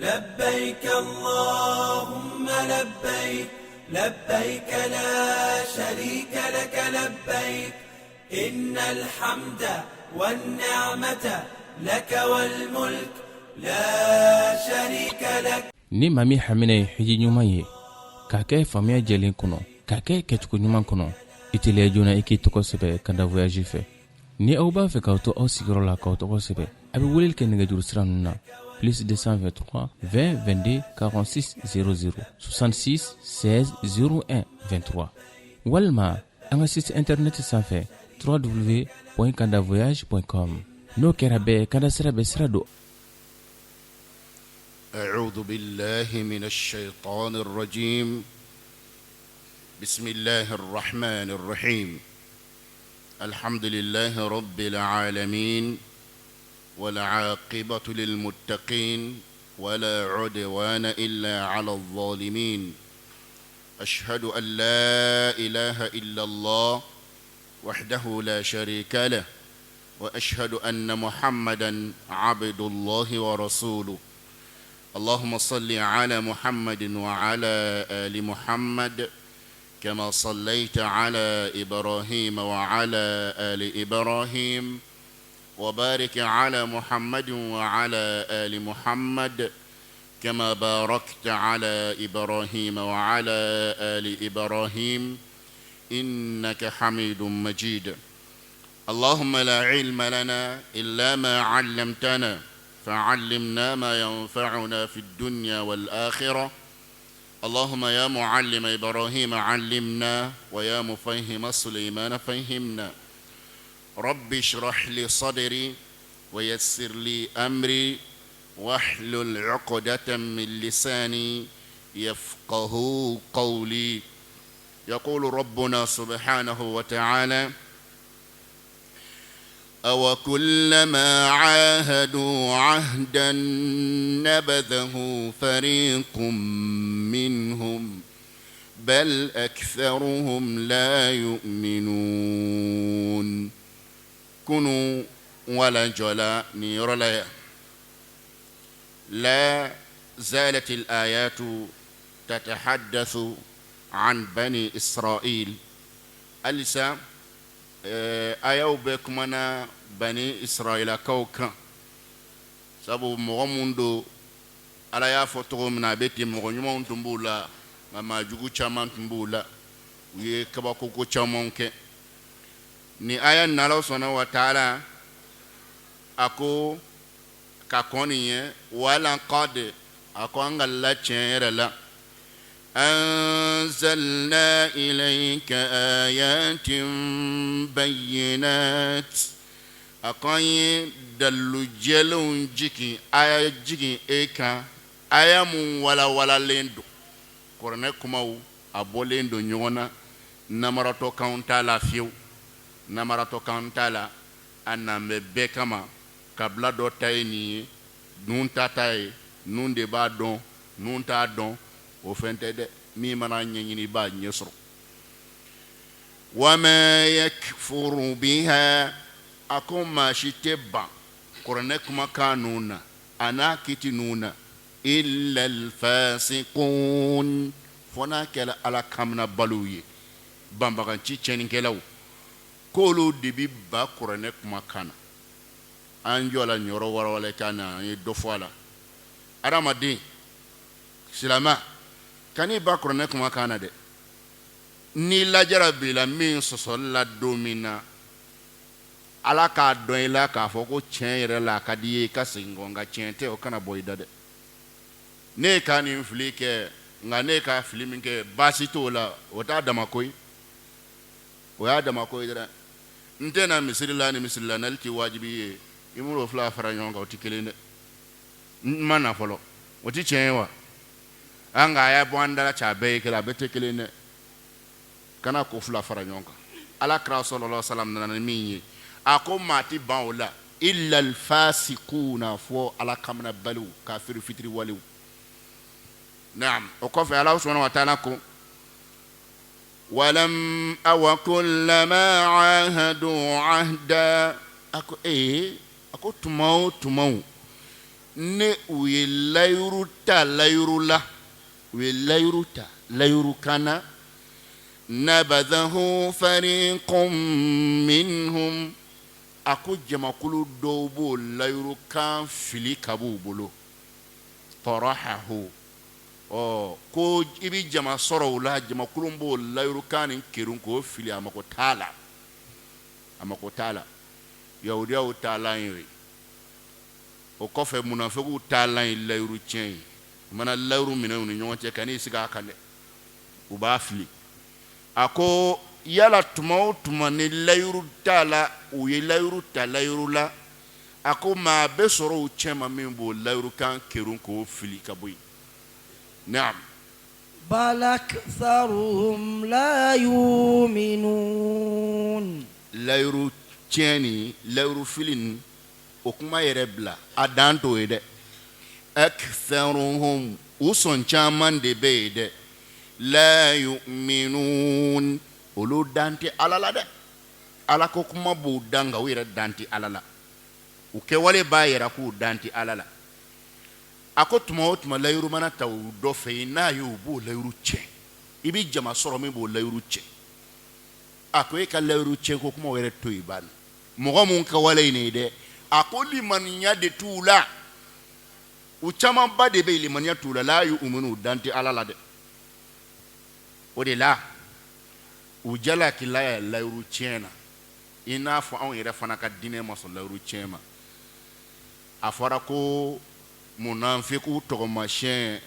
لبيك اللهم لبيك لبيك لا شريك لك لبيك إن الحمد والنعمة لك والملك لا شريك لك. ni mami hamine hiji nyuma ye ka kɛ famiya jɛlen kɔnɔ ka kɛ kɛcogo ɲuman kɔnɔ iteliya joona i k'i tɔgɔ sɛbɛ kanda voyage fɛ ni aw b'a fɛ k'aw to aw sigiyɔrɔ la k'aw tɔgɔ sɛbɛ a bɛ weleli kɛ nɛgɛjuru sira ninnu na plus 223 20 22 46 00 66 16 01 23 walima an ka site internet sanfɛ www.kandavoyage.com n'o kɛra bɛɛ kanda sira bɛ sira do. أعوذ بالله من الشيطان الرجيم بسم الله الرحمن الرحيم الحمد لله رب العالمين والعاقبة للمتقين ولا عدوان إلا على الظالمين أشهد أن لا إله إلا الله وحده لا شريك له وأشهد أن محمدا عبد الله ورسوله اللهم صل على محمد وعلى آل محمد كما صليت على إبراهيم وعلى آل إبراهيم وبارك على محمد وعلى آل محمد كما باركت على إبراهيم وعلى آل إبراهيم إنك حميد مجيد. اللهم لا علم لنا إلا ما علمتنا فعلمنا ما ينفعنا في الدنيا والآخرة. اللهم يا معلم إبراهيم علمنا ويا مفهم سليمان فهمنا. رب اشرح لي صدري ويسر لي أمري واحلل عقدة من لساني يفقه قولي. يقول ربنا سبحانه وتعالى أو كلما عاهدوا عهدا نبذه فريق منهم بل أكثرهم لا يؤمنون. كنوا ولا جلا نيرلا. لا زالت الآيات تتحدث عن بني إسرائيل. أليس ayaw be kumana bani israila kaw kan sabu mɔgɔ mun do ala y'a fɔ togo min na a bɛ ten mɔgɔ ɲumanw tun b'u la nka maajugu caman tun b'u la u ye kabakoko camanw kɛ. ni aya nin Ala sɔnna wa taala a ko ka kɔn nin ye wala qad a ko an ka latiɲɛ yɛrɛ la أنزلنا إليك آيات بينات أقاي دلو جلون جيكي آية جيكي إيكا آية مو ولا لندو كورنكماو أبو لندو نيونا نمرتو كاونتالا فيو نمرتو كاونتالا أنا مبكما kabla dɔ ta ye nin ye nun ta ye nun de b'a dɔn nun t'a dɔn o fɛn tɛ dɛ min mana ɲɛɲini b'a ɲɛ sɔrɔ. wama yakfuru biha a ko maa si tɛ ban kuranɛ kumakan ninnu na a n'a kiti ninnu na illa alfasiqun fo n'a kɛra ala kamana baliw ye banbaganci tiɲɛnikɛlaw k'olu de bi ba kuranɛ kumakan na. an jɔ la ɲɔrɔ warawale kan na an ye dɔ fɔ a la. adamaden silama kani ba kuranɛ kumakan na dɛ ni lajara bila min sɔsɔli la don min na ala k'a dɔn i la k'a fɔ ko tiɲɛ yɛrɛ la a ka di ye i ka segin kɔ nka tiɲɛ tɛ o kana bɔ i da dɛ. ne ka nin fili kɛ nka ne ka fili min kɛ baasi t'o la o t'a dama ko ye o y'a dama ko ye dɛ. n tɛna misiri la ni misiri la nali tɛ wajibi ye i m'o fila fara ɲɔgɔn kan o tɛ kelen dɛ. n ma na fɔlɔ o tɛ tiɲɛ ye wa. an ka a y'a bɔ an da la cɛ a bɛɛ ye kelen a bɛɛ tɛ kelen dɛ. kana ko fila fara ɲɔgɔn kan. ala kira sallallahu alaihi wasallam nana ni min ye a ko maa ti ban o la illa alfasiquna fo ala kamana baliw kafiri fitiri waliw. naam o kɔfɛ ala subhanahu wa ta'ala ko walam aw kullama ahadu ahda ako ako tuma o tuma ne u ye layiru ta layiru la u ye layiru ta layiru kana nabadahu fariqum minhum a ko jamakulu dɔw b'o layiru kan fili ka b'u bolo tarahahu ko i bi jama sɔrɔ o la jamakulu b'o layiru kan nin kerun k'o fili a mako t'a la yahudiyaw taalan ye o kɔfɛ munafikiw taalan ye layiru tiɲɛ ye u mana layiru minɛ u ni ɲɔgɔn cɛ kan'i sigi a kan dɛ u b'a fili a ko yala tuma o tuma ni layiru t'a la u ye layiru ta layiru la a ko maa bɛ sɔrɔ u cɛ ma min b'o layiru kan kerun k'o fili ka bɔ yen naam بل أكثرهم لا يؤمنون layiru tiɲɛ ni layiru fili ni o kuma yɛrɛ bila a dan t'o ye dɛ aktharuhum u sɔn caman de bɛ yen dɛ la yu'minun olu dan tɛ ala la dɛ ala ko kuma b'u dan nka u yɛrɛ dan tɛ ala la u kɛwale b'a yɛrɛ k'u dan tɛ ala la a ko tuma o tuma layiru mana ta u dɔ fɛ yen n'a ye u b'o layiru tiɲɛ i bɛ jama sɔrɔ min b'o layiru tiɲɛ a ko e ka layiru tiɲɛ ko kuma wɛrɛ to yen banni mɔgɔ mun kɛwale ye nin ye dɛ a ko limaniya de t'u la u camanba de bɛ yen limaniya t'u la la yu'minu dan tɛ ala la dɛ o de la u jalaki la ya layiru tiɲɛ na i n'a fɔ anw yɛrɛ fana ka diinɛ ma sɔn layiru tiɲɛ ma a fɔra ko munafikiw tɔgɔmasiyɛn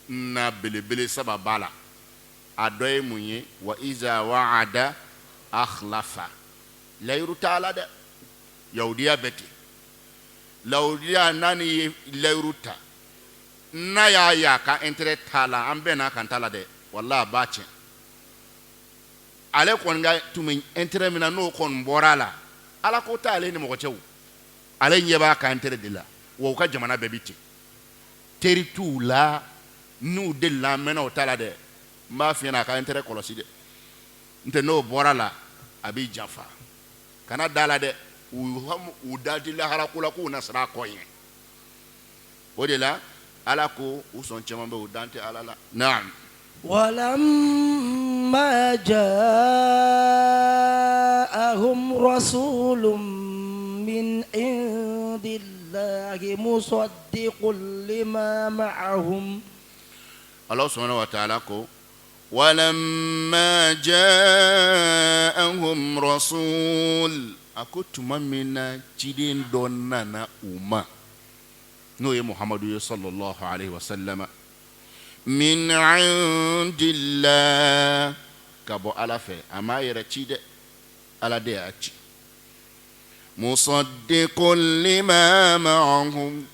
na belebele saba b'a la a dɔ ye mun ye wa iza wa'ada akhlafa layiru t'a la dɛ yahudiya bɛ ten yahudiya n'a ni ye layiru ta n'a y'a ye a ka intérêt t'a la an bɛɛ n'a kan t'a la dɛ walahi a b'a tiɲɛ ale kɔni ka tun intérêt min na n'o kɔni bɔra a la ala ko t'ale ni mɔgɔ cɛ o ale ɲɛ b'a ka intérêt de la wa u ka jamana bɛɛ bi ten teri t'u la n'u delila an mɛnna o t'a la dɛ n b'a f'i ɲɛna a ka intérêt kɔlɔsi dɛ n'o tɛ n'o bɔra la a b'i janfa kana da la dɛ u da ti lahara ko la k'u na sira a kɔ ɲɛ o de la ala ko u sɔn caman bɛ u dan tɛ ala la naam ولما جاءهم رسول من عند الله مصدق لما معهم الله سبحانه وتعالى ولما جاءهم رسول أكتم من جدين دوننا أمة نوي محمد صلى الله عليه وسلم من عند الله كابو على في أما يرتشيد على دياتي مصدق لما معهم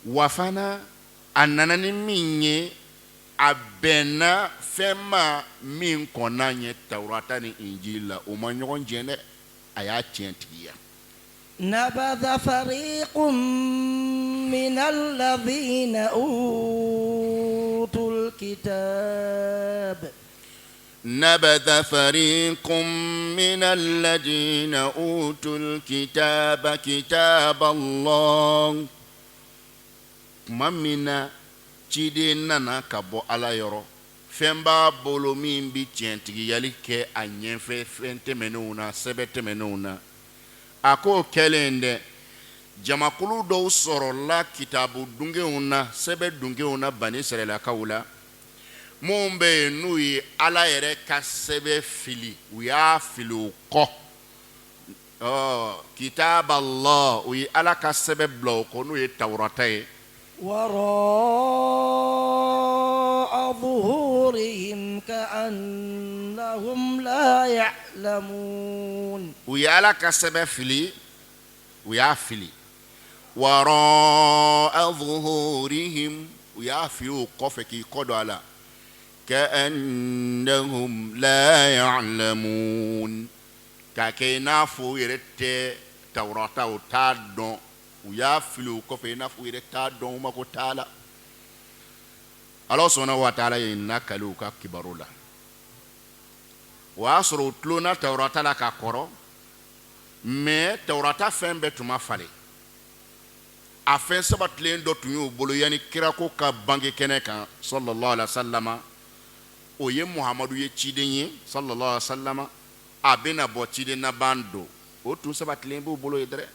وفنا أننا نميني أبنا فما من كوناني توراتاني إنجيلا وما نيون جنة آيات تنتيا نبذ فريق من الذين أوتوا الكتاب نبذ فريق من الذين أوتوا الكتاب كتاب الله ممنا تشيدنا كبو على يرو فمبا بولو مين بي تشنتي يالك أنين في فنتمنونا سبتمنونا ako kelende jamakulu dɔw sɔrɔla kitabu dungew na sɛbɛ dungew na bani israɛlakaw la mun bɛ yen n'u ye ala yɛrɛ ka sɛbɛ fili u y'a fili u kɔ kitab Allah u ye ala ka sɛbɛ bila u kɔ n'u ye tawrata ye وراء ظهورهم كأنهم لا يعلمون ويالا كسبة فيلي ويا فيلي وراء ظهورهم ويا فيو قفكي قدولا كأنهم لا يعلمون كاكينا فو يرتي توراتا وتادون ويا فيلو كفي نافو يرتادون وما كتالا Allah subhanahu wa ta'ala yina kalu ka kibarula wa asru tluna tawrata la ka koro me tawrata fembe tuma fale a fɛn sabatilen dɔ tun y'u bolo yanni kira ko ka bange kɛnɛ kan sallallahu alaihi wasallam. O ye Muhamadu ye ciden ye sallallahu alaihi wasallam. A bɛna bɔ ciden laban don. O tun sabatilen b'u bolo ye dɛrɛ.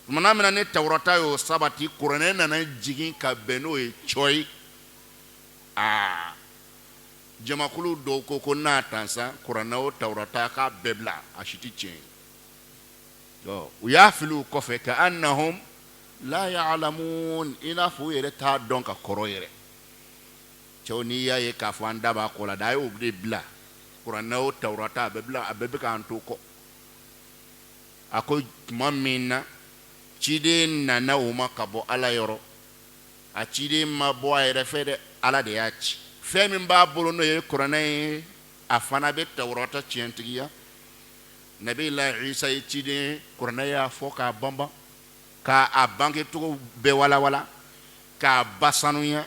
Tumana min na ni Tawurata y'o sabati, kuranɛ nana jigin ka bɛn n'o ye cɔyi. Jamakulu dɔw ko n'a tan sa kuranɛ o Tawurata k'a bɛɛ bila a si tɛ tiɲɛ ye. U y'a fili u kɔfɛ ka annahum la ya'lamun, i n'a fɔ u yɛrɛ t'a dɔn ka kɔrɔ yɛrɛ. Cɛw n'i y'a ye k'a fɔ an da b'a kɔ la, a y'o de bila kuranɛ o Tawurata a bɛɛ bɛ k'an to kɔ. A ko tuma min na ciden nana o ma ka bɔ Ala yɔrɔ, a ciden ma bɔ a yɛrɛ fɛ dɛ, Ala de y'a ci. Fɛn min b'a bolo n'o ye kuranɛ ye, a fana bɛ Tawurata tiɲɛtigiya. Nabilahi Isa ye ciden, kuranɛ y'a fɔ k'a banban, k'a bangecogo bɛɛ walawala, k'a ba sanuya.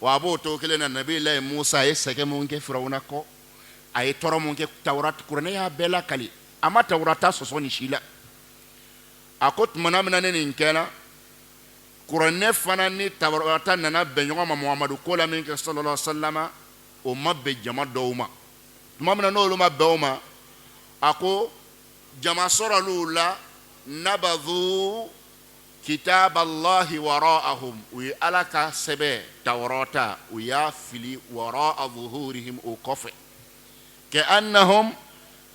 Wa a b'o to kelen na Nabilahi Musa a ye sɛgɛ mun kɛ Firawuna kɔ, a ye tɔɔrɔ mun kɛ Tawurata, kuranɛ y'a bɛɛ lakali. A ma Tawurata sɔsɔ ni si la. A ko tumana min na ni nin kɛla, kuranɛ fana ni Tawurata nana bɛn ɲɔgɔn ma Muhamadu ko la min kɛ sallallahu alaihi wasallam, o ma bɛn jama dɔw ma. Tuma min na n'olu ma bɛn o ma, a ko jama sɔrɔlu la nabadhu kitab Allahi wara'ahum, u ye Ala ka sɛbɛn Tawurata u y'a fili wara'a zuhurihim o kɔfɛ, ka'annahum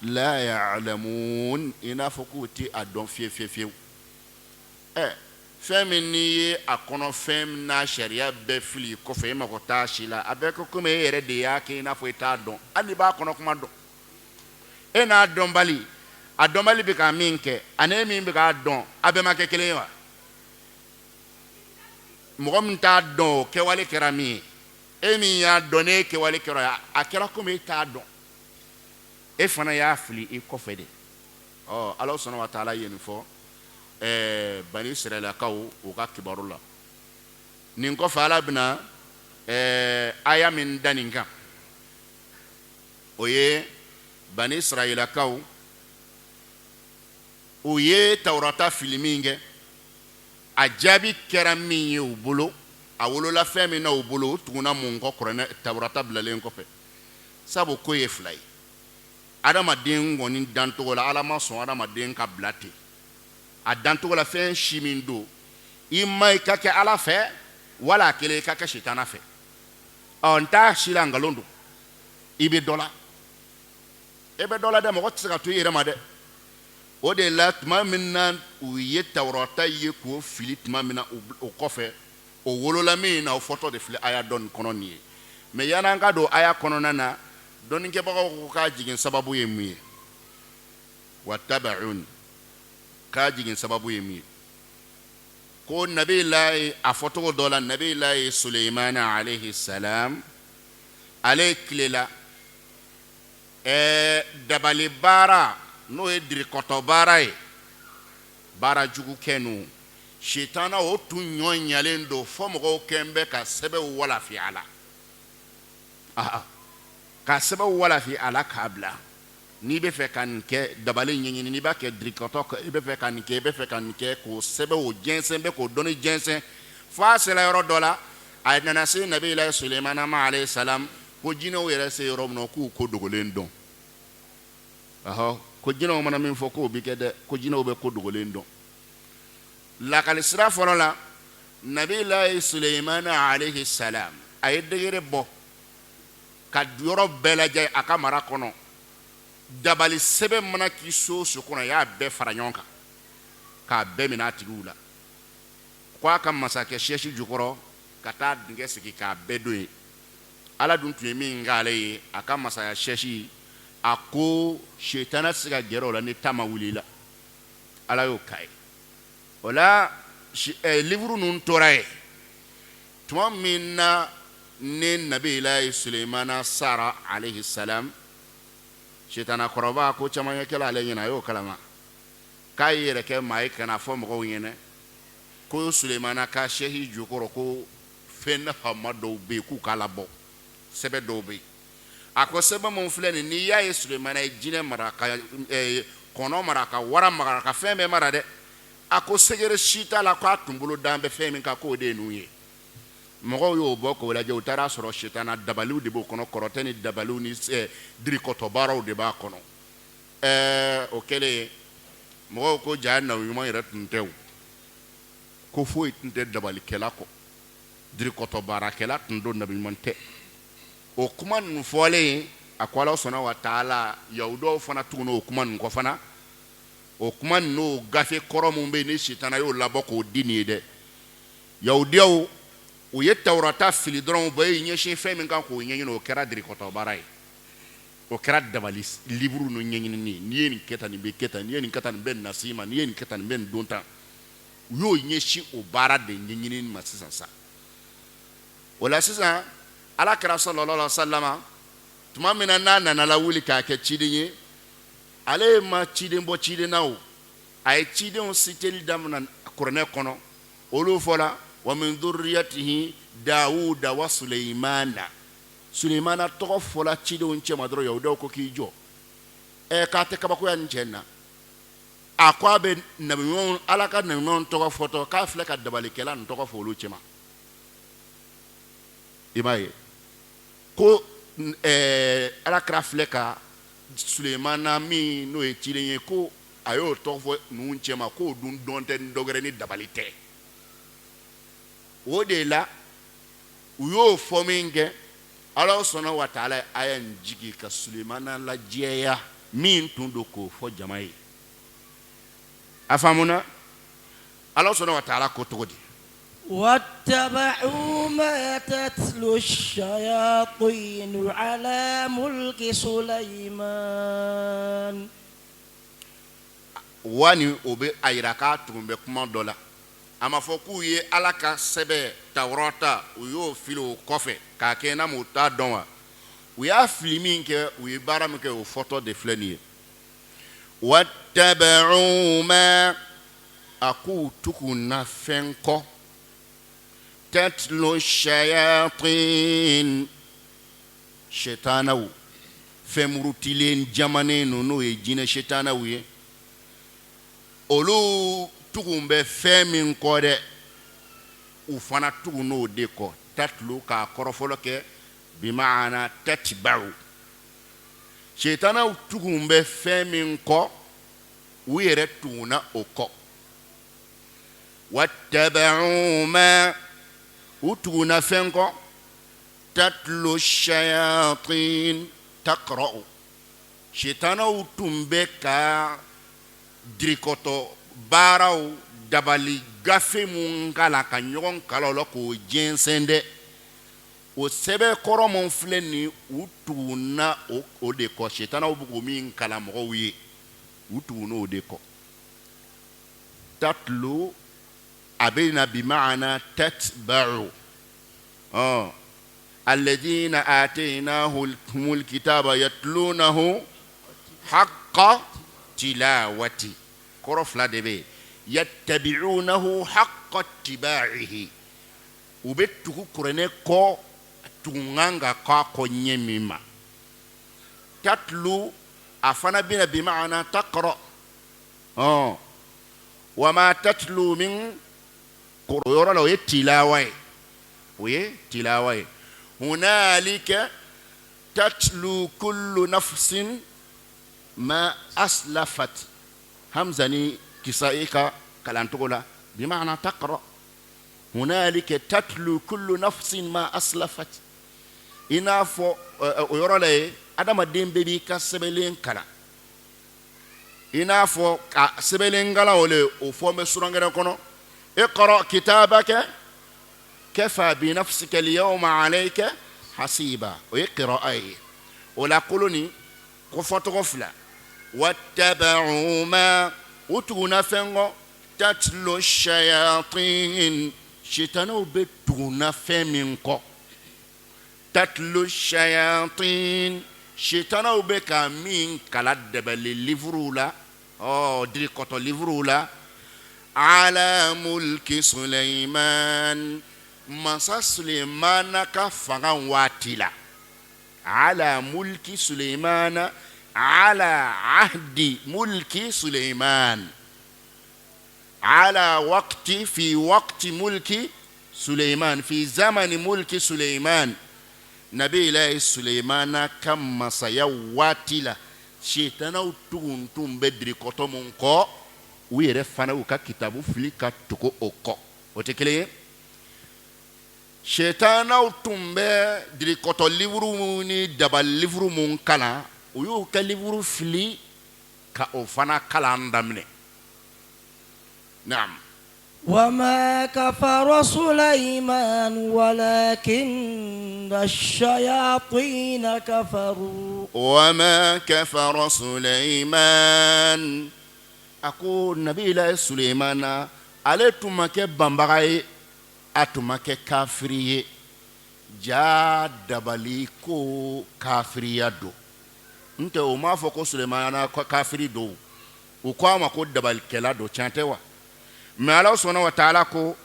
la ya'lamun, i n'a fɔ k'u tɛ a dɔn fiyewu. Fɛn min n'i ye a kɔnɔ fɛn n'a sariya bɛɛ fili kɔfɛ, i mago t'a si la, a bɛ kɛ komi e yɛrɛ de y'a kɛ i n'a fɔ i t'a dɔn, hali b'a kɔnɔ kuma dɔn. E n'a dɔnbali, a dɔnbali bɛ ka min kɛ ani e min bɛ k'a dɔn, a bɛɛ ma kɛ kelen ye wa? Mɔgɔ min t'a dɔn o kɛwale kɛra min ye, e min y'a dɔn ne kɛwale kɛra a kɛra komi e t'a dɔn, e fana y'a fili i kɔfɛ de. Ala subhanahu wa ta'ala ye nin fɔ Bani Israilakaw u ka kibaru la. Nin kɔfɛ Ala bɛna aya min da nin kan, o ye Bani Israilakaw u ye Tawurata fili min kɛ, a jaabi kɛra min ye u bolo, a wolola fɛn min na u bolo, u tuguna mun kɔ kuranɛ Tawurata bilalen kɔfɛ. Sabu ko ye fila ye. Adamaden kɔni dantogo la, Ala ma sɔn adamaden ka bila ten. A dantogo la fɛn si min don, i ma i ka kɛ Ala fɛ wala a kelen i ka kɛ sitana fɛ. N t'a si la nkalon don, i bɛ dɔ la. E bɛ dɔ la dɛ, mɔgɔ tɛ se ka to i yɛrɛ ma dɛ. O de la tuma min na u ye Tawurata ye k'o fili tuma min na o kɔfɛ, o wolola min na o fɔtɔ de filɛ aya dɔ nin kɔnɔ nin ye. Mais yan'an ka don aya kɔnɔna na, dɔnnikɛbagaw ko k'a jigin sababu ye mun ye? Wattaba'un, k'a jigin sababu ye mun ye? Ko Nabilahi, a fɔtogo dɔ la, Nabilahi Suleimana alayhi salam, ale tilela dabali baara n'o ye dirikɔtɔ baara ye, baara jugu kɛ n'o, sitana o tun ɲɔ ɲalen don fɔ mɔgɔw kɛn bɛ ka sɛbɛw walafi a la. Ka sɛbɛw walafi a la k'a bila. N'i bɛ fɛ ka nin kɛ dabali ɲɛɲini, n'i b'a kɛ dirikɔtɔ, i bɛ fɛ ka nin kɛ, i bɛ fɛ ka nin kɛ, k'o sɛbɛw jɛnsɛn bɛ k'o dɔnni jɛnsɛn, fo a sera yɔrɔ dɔ la, a nana se Nabilahi Suleimana ma alayhi salam, ko jinɛw yɛrɛ se yɔrɔ min na k'u ko dogolen dɔn. Ko jinɛw mana min fɔ k'o bɛ kɛ dɛ, ko jinɛw bɛ ko dogolen dɔn. Lakali sira fɔlɔ la, Nabilahi Suleimana alayhi salam, a ye degere bɔ ka yɔrɔ bɛɛ lajɛ a ka mara kɔnɔ. Dabali sɛbɛn mana k'i so so kɔnɔ, a y'a bɛɛ fara ɲɔgɔn kan k'a bɛɛ minɛ a tigiw la. Ko a ka masakɛ sɛsi jukɔrɔ ka taa dingɛ sigi k'a bɛɛ don ye. Ala dun tun ye min k'ale ye, a ka masaya sɛsi, a ko sitana tɛ se ka gɛrɛ o la ni ta ma wuli la. Ala y'o k'a ye. O la livre ninnu tora yen. Tuma min na ni Nabilahi Suleimana sara alayhi salam, sitana kɔrɔba ko caman ye kɛla ale ɲɛna, a y'o kalama. K'a ye yɛrɛ kɛ maa ye kana fɔ mɔgɔw ɲɛna ko Suleimana ka sɛhi jukɔrɔ ko fɛn nafama dɔw bɛ yen k'u k'a labɔ, sɛbɛn dɔw bɛ yen. A ko sɛbɛn mun filɛ nin, n'i y'a ye Suleimana ye jinɛ mara, ka kɔnɔ mara, ka wara mara, ka fɛn bɛɛ mara dɛ, a ko segere sita la k'a tun bolo dan bɛ fɛn min kan k'o de ye ninnu ye mɔgɔw y'o bɔ k'o lajɛ u taara sɔrɔ sitana dabaliw de b'o kɔnɔ kɔrɔtɛ ni dabaliw ni dirikɔtɔbaaraw de b'a kɔnɔ o kɛlen mɔgɔw ko jaa nabi ɲuman yɛrɛ tun tɛ o ko foyi tun tɛ dabalikɛla kɔ dirikɔtɔbaarakɛla tun don nabi ɲuman tɛ o kuma ninnu fɔlen a ko Ala sɔnna wa taala yahudaw fana tuguni o kuma ninnu kɔ fana o kuma ninnu gafe kɔrɔ min bɛ yen ni sitana y'o labɔ k'o di nin ye dɛ yahudiyaw u ye tawurata fili dɔrɔn u bɛɛ ye ɲɛsin fɛn min kan k'o ɲɛɲini o kɛra dirikɔtɔbaara ye o kɛra dabali liburu ninnu ɲɛɲinini ye n'i ye nin kɛ tan nin bɛ kɛ tan n'i ye nin kɛ tan nin bɛ nin lase i ma n'i ye nin kɛ tan nin bɛ nin don tan u y'o ɲɛsin o baara de ɲɛɲinini ma sisan sa o la sisan Alakira sallallahu alaihi wa sallam tuma min na n'a nana lawuli k'a kɛ ciden ye ale ma ciden bɔ ciden na o a ye cidenw citeli daminɛ kuranɛ kɔnɔ olu fɔla wa min dhurriyatihi Dawuda wa Suleimana Suleimana tɔgɔ fɔla cidenw cɛma dɔrɔn yahudaw ko k'i jɔ k'a tɛ kabakoya nin cɛ in na a ko a bɛ nabi ɲumanw Ala ka nabi ɲumanw tɔgɔ fɔtɔ k'a filɛ ka dabalikɛla nin tɔgɔ fɔ olu cɛma i b'a ye ko Alakira filɛ ka Suleimana min n'o ye ciden ye ko a y'o tɔgɔ fɔ ninnu cɛma k'o dun dɔn tɛ ni dɔ wɛrɛ ni dabali tɛ o de la u y'o fɔ min kɛ Ala sɔnna wa taala ye aya in jigi ka Suleimana lajɛya min tun don k'o fɔ jama ye a faamuna Ala sɔnna wa taala ko cogo di واتبعوا ما تتلو الشياطين على ملك سليمان wani o bɛ a yira k'a tun bɛ kuma dɔ la a ma fɔ k'u ye Ala ka sɛbɛn Tawurata u y'o fili o kɔfɛ k'a kɛ n'a m'o t'a dɔn wa u y'a fili min kɛ u ye baara min kɛ o fɔtɔ de filɛ nin ye wattaba'u ma a k'u tugu na fɛn kɔ tatlu shayatin shetanaw fɛn murutilen jamanen n'o ye jinɛ shetanaw ye olu tugun bɛ fɛn min kɔ dɛ u fana tugun n'o de kɔ tatlu k'a kɔrɔfɔlɔ kɛ bimaana tatba'u shetanaw tugun bɛ fɛn min kɔ u yɛrɛ tuguna o kɔ wattaba'u ma u tuguna fɛn kɔ tatlu shayatin taqra'u shetanaw tun bɛ ka dirikɔtɔ baaraw dabali gafe mun kala ka ɲɔgɔn kala la k'o jɛnsɛn dɛ o sɛbɛn kɔrɔ mun filɛ nin u tuguna o de kɔ shetanaw bɛ k'o min kala mɔgɔw ye u tuguna o de kɔ tatlu a bɛ na bimaana tatba'u alladhina ataynahumul kitaba yatlunahu haqqa tilawati kɔrɔ fila de bɛ yattabi'unahu haqqa ittiba'ihi u bɛ tugu kuranɛ kɔ tugun ka k'a kɔ ɲɛ min ma tatlu a fana bɛna bimaana taqra wa ma tatlu min o yɔrɔ la o ye tilawa ye hunalika tatlu kullu nafsin ma aslafat hamza ni kisa'i ka kalancogo la bimaana taqra hunalika tatlu kullu nafsin ma aslafat i n'a fɔ o yɔrɔ la ye adamaden bɛɛ b'i ka sɛbɛnlen kalan i n'a fɔ ka sɛbɛnlen kalan o le o fɔ n bɛ surangɛrɛ kɔnɔ اقرأ كتابك كفى بنفسك اليوم عليك حسيبا ويقرأ أي ولا قلني قفت غفلة واتبعوا ما أتونا فنغ تتلو الشياطين شيطانو بتونا فمنكو تتلو الشياطين شيطانو بكا من كلا دبل الليفرولا دريكوتو الليفرولا على ملك سليمان مسا سليمان كفغا واتلا على ملك سليمان على عهد ملك سليمان على وقت في وقت ملك سليمان في زمن ملك سليمان نبي الله سليمان كم سيواتلا شيطان تون بدري كتومون كو ويرفنا وكا كتابو فليكا تكو اوكو وتكلي شيطان تون بدري كتو ليفرو ني دبال ليفرو مون كلا ويو كليفرو فلي كا اوفانا كلا اندامني نعم وما كفر سليمان ولكن الشياطين كفروا وما كفر سليمان أقول نبي الله سليمان ألتما كبامبغاي أتما كافري جا دباليكو كافري دو أنت وما فوق سليمان كافري دو وكما كو دبالكلا دو تشانتوا ما الله سبحانه وتعالى كو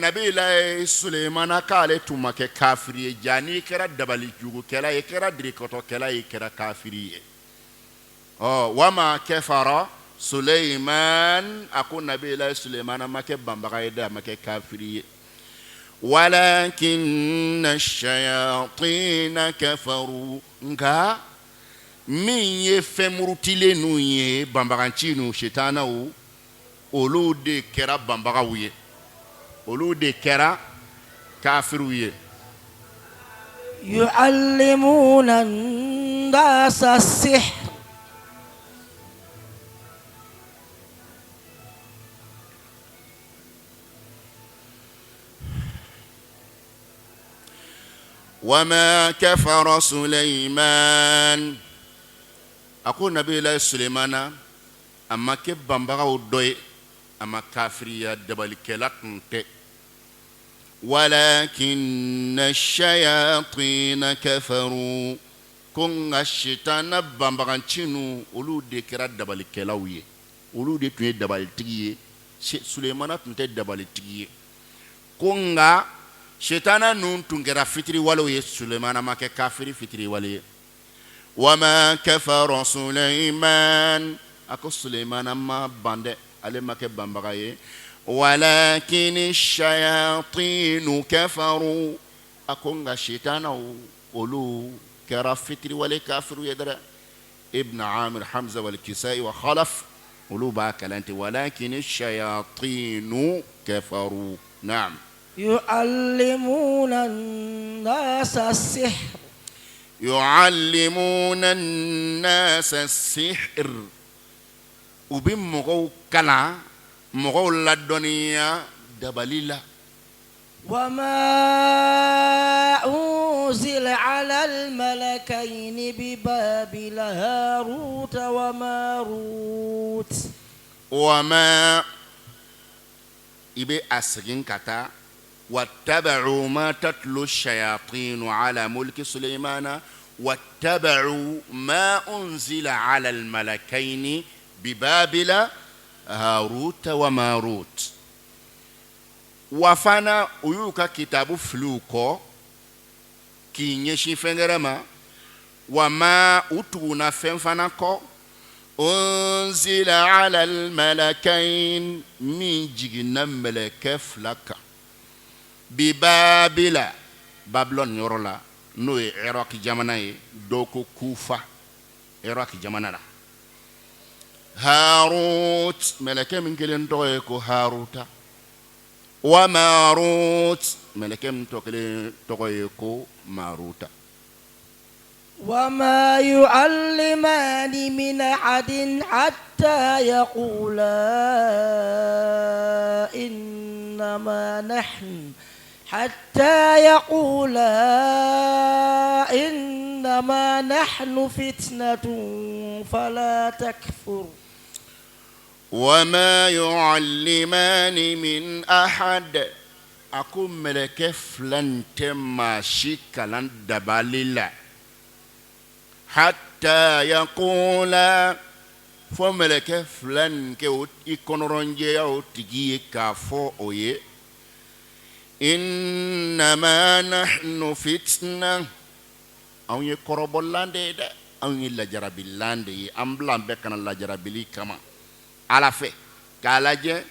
نبي الله سليمان قال تما كافري جاني كرا دبالي جوجو كلا يكرا دريكوتو كلا يكرا كافري وما كفر سليمان أكون نبي الله سليمان ما كبامبغايدا ما كافري ولكن الشياطين كفروا نكا من يفمرتلي نويه بامبغانتينو شيطانو olu de kɛra banbagaw ye olu de kɛra kafiru ye yu'allimuna an-nasa as-sihr وما كفر سليمان أقول نبي الله سليمان أما كبامبغاو دوي أما كافرية دبالكلات نتي ولكن الشياطين كفروا كون الشيطان بامبغانتينو أولو دي كرا دبالكلاوية أولو دي توني دبالتية سليمان تنتي دبالتية كونغا شيطان نون تنجرا فتري ولو سليمان ما كافري فتري ولي وما كفر سليمان أكو سليمان ما باند على ما كبامبغاي ولكن الشياطين كفروا أكو شيطان أولو كرا فتري ولي كافر يدرى ابن عامر حمزة والكسائي وخلف أولو باكلانت ولكن الشياطين كفروا نعم يعلمون الناس السحر يعلمون الناس السحر وبمغو كلا مغو للدنيا دبليلا وما أنزل على الملكين ببابل هاروت وماروت وما إبي أسجن كتا واتبعوا ما تتلو الشياطين على ملك سليمان واتبعوا ما أنزل على الملكين ببابل هاروت وماروت وفانا أيوكا كتاب فلوكو كي نيشي فنغرما وما أتونا فنفنكو أنزل على الملكين من جينا ملك فلكا ببابل بابلون يورولا نوي عراق جماناي دوكو كوفا عراق جمانا هاروت ملك من كلين تويكو هاروتا وماروت ملك من كلين تويكو ماروتا وما يعلمان من أحد حتى يقولا إنما نحن فتنة فلا تكفر وما يعلمان من أحد أكون ملك فلان تما شكلا دباليلا حتى يقولا فملك فلان كي يكون رنجي أو تجي كافو أوي إنما نحن فتنة أو يقرب اللاندي أو يلا جرب اللاندي أمبلان بكنا لا جرب لي كما على في k'a lajɛ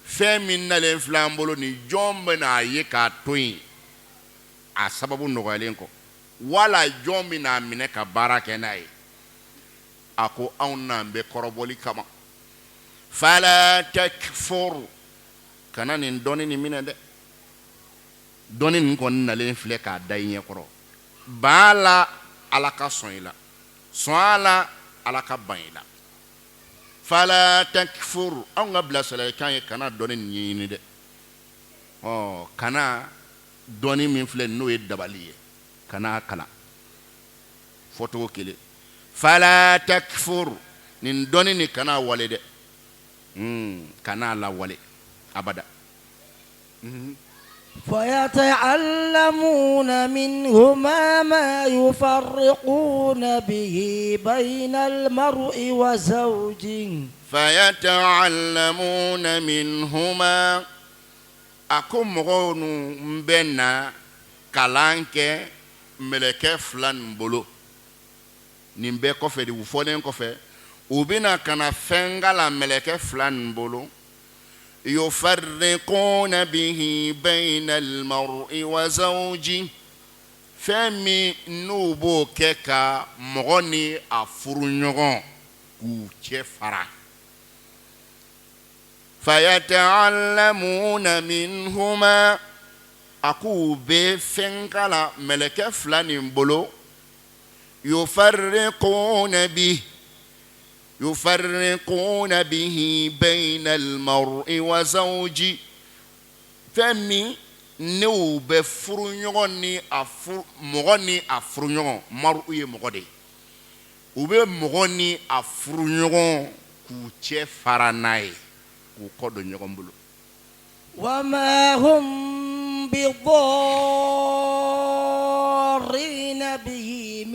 fɛn min nalen filɛ an bolo ni jɔn bɛna a ye k'a to yen a sababu nɔgɔyalen kɔ wala jɔn bɛna a minɛ ka baara kɛ n'a ye a ko anw n'an bɛ kɔrɔbɔli kama fala takfur kana nin dɔnni nin minɛ dɛ dɔnni nin kɔni nalen filɛ k'a da i ɲɛ kɔrɔ ban la ala ka sɔn i la sɔn a la ala ka ban i la fala takfur anw ka bilasiralikan ye kana dɔnni nin ɲɛɲini dɛ kana dɔnni min filɛ n'o ye dabali ye kana kalan fɔcogo kelen fala takfur nin dɔnni nin kana wale dɛ kana la wale abada فيتعلمون منهما ما يفرقون به بين المرء وزوجه فيتعلمون منهما أكم غون بنا كلانك ملك فلان بلو نمبي كوفي دي وفونين كوفي وبنا كان فنغالا ملك فلان بلو يفرقون به بين المرء وزوجه فمي نوبو كيكا مغني أفرنيغون كوشفرا فيتعلمون منهما أكو بفنكلا ملك فلان بلو يفرقون به بين المرء وزوجه فمي نو بفرنيغوني مغني أفرنيغون مرء يمغدي ube mugoni afurunyogon ku che faranai ku kodo nyogon bulu وما هم بضارين به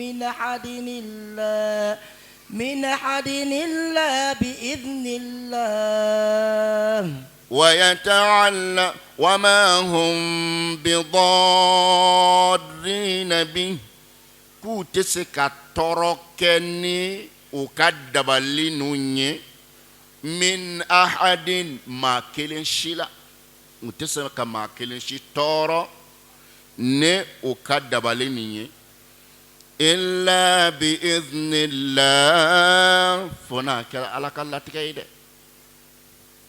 من أحد إلا بإذن الله وما هم بضارين به ku tese ka torokeni ukadabali nunye min ahadin ma kelen shila utese ka ma kelen shi toro ne ukadabali ninye illa bi idhnillah fona kala alaka latikayde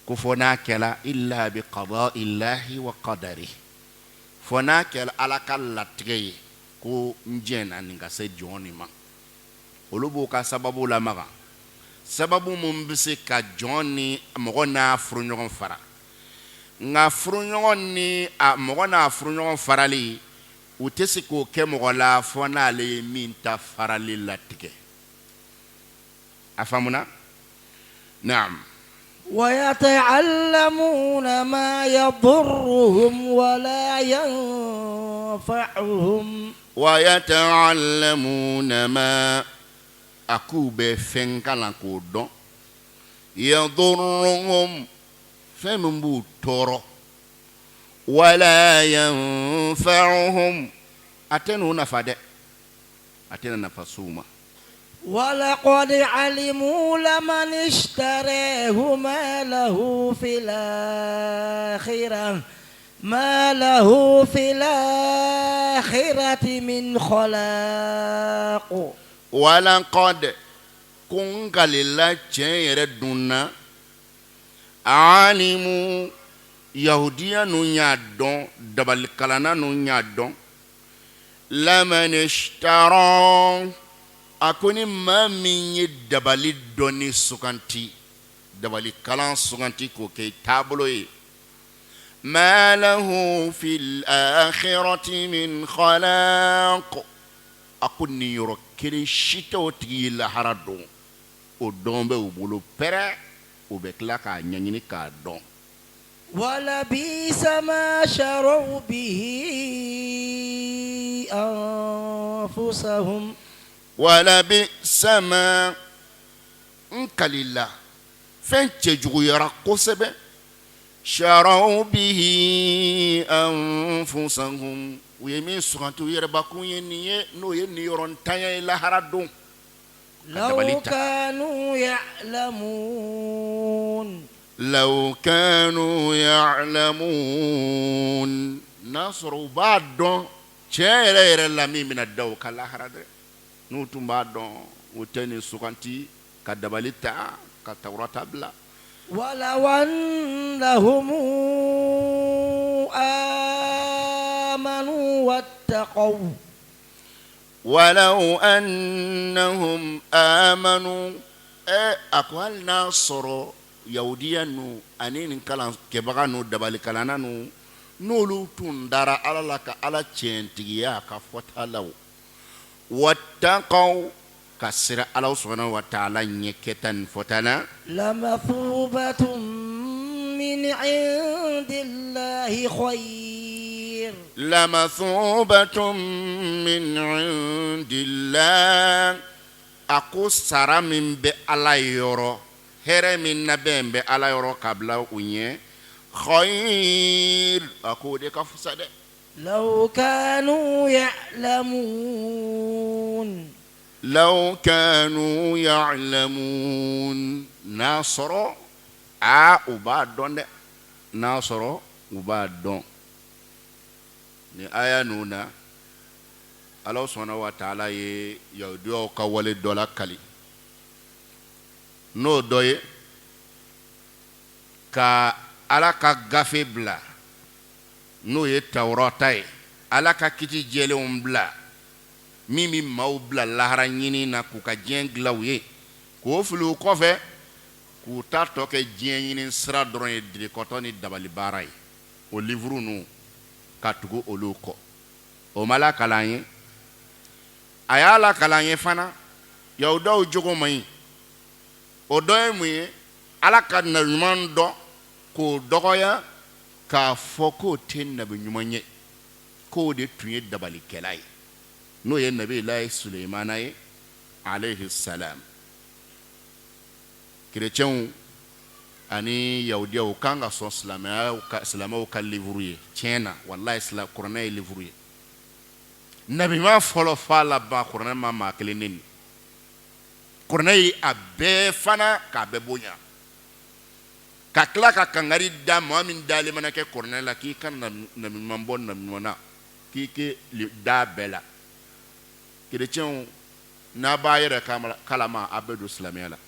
ku fona kala illa bi qada'illahi wa qadarihi fona kala alaka latikayde ko njena ninga se joni ma olubu ka sababu la maga sababu mun bise ka joni mo na frunyon fara nga frunyon ni mo na frunyon farali utesi ko ke mo la fona le minta farali latike afamuna naam ويتعلمون ما يضرهم ولا ينفعهم ويتعلمون ما أكوب فنكلا كودون يضرهم فمن تورو ولا ينفعهم أتنو نفاد أتنو نفسوما ولقد علموا لمن اشتريه ما له في الآخرة من خلاق ولقد كنغ لله يردنا علموا يهوديا نيادون دبل كلانا نيادون لمن اشتراه akoni ma min dabali doni sukanti dabali kalan sukanti ko ke tablo yi ma lahu fil akhirati min khalaq akoni yoro kiri shito ti la harado o dombe o bolo pere o be kla ka nyanyini ka don wala bi sama sharu bihi anfusahum wala bi sama nkalila fenche jugu yara kosebe sharau bihi anfusahum uyemi sukantu yere bakunye niye no ye ni yoron tanya ila haradun law kanu ya'lamun لو كانوا يعلمون نصر بعد شيء لامي من الدو كالآخرة نوتم بعد وتاني سكانتي كدباليتا كتوراة بلا ولو أنهم آمنوا واتقوا ولو أنهم آمنوا أقوال ناصر يهوديا نو أنين كلام كبغانو دبالي كلانانو نولو تندارا على لك على تشينتيا كفتالو واتقوا كسر الله سبحانه وتعالى نكتن فتنا لمثوبة من عند الله خير لمثوبة من عند الله أكو سارا من بألا يورو هر من نبين بألا يورو قبل ونيه خير أكو ديك فساد لو كانوا يعلمون لو كانوا يعلمون ناصر وبعدون ناصر وبعدون ni aya nuna Allah subhanahu wa ta'ala ye yahudiyo ka wale dola kali no doye ka ala ka gafe bla no ye tawrata ye ala ka kiti jelenw bla mimi maw bla lahara ɲini na k'u ka diɲɛ gilaw ye k'o fili u kɔfɛ k'u ta tɔ kɛ diɲɛ ɲini sira dɔrɔn ye dirikɔtɔ ni dabali baara ye o livre nu ka tugu olu kɔ o ma la kalan ye a y'a la kalan ye fana yahudaw jogo man ɲi o dɔ ye mun ye ala ka nabiɲuman dɔn k'o dɔgɔya k'a fɔ k'o tɛ nabiɲuman ye k'o de tun ye dabalikɛla ye n'o ye nabiyilahi Sulemana ye alayhi salam chrétiens ani yahudiyaw kan ka sɔn silamɛw ka livre ye tiɲɛ na wallahi kuranɛ ye livre ye nabiɲuman fɔlɔ fa laban kuranɛ ma maa kelen ne ni kuranɛ ye a bɛɛ fana k'a bɛɛ bonya ka tila ka kangari da maa min dalen mana kɛ kuranɛ la k'i ka nabiɲuman bɔ nabiɲuman na k'i kɛ da bɛɛ la chrétiens n'a b'a yɛrɛ kalama a bɛ don silamɛya la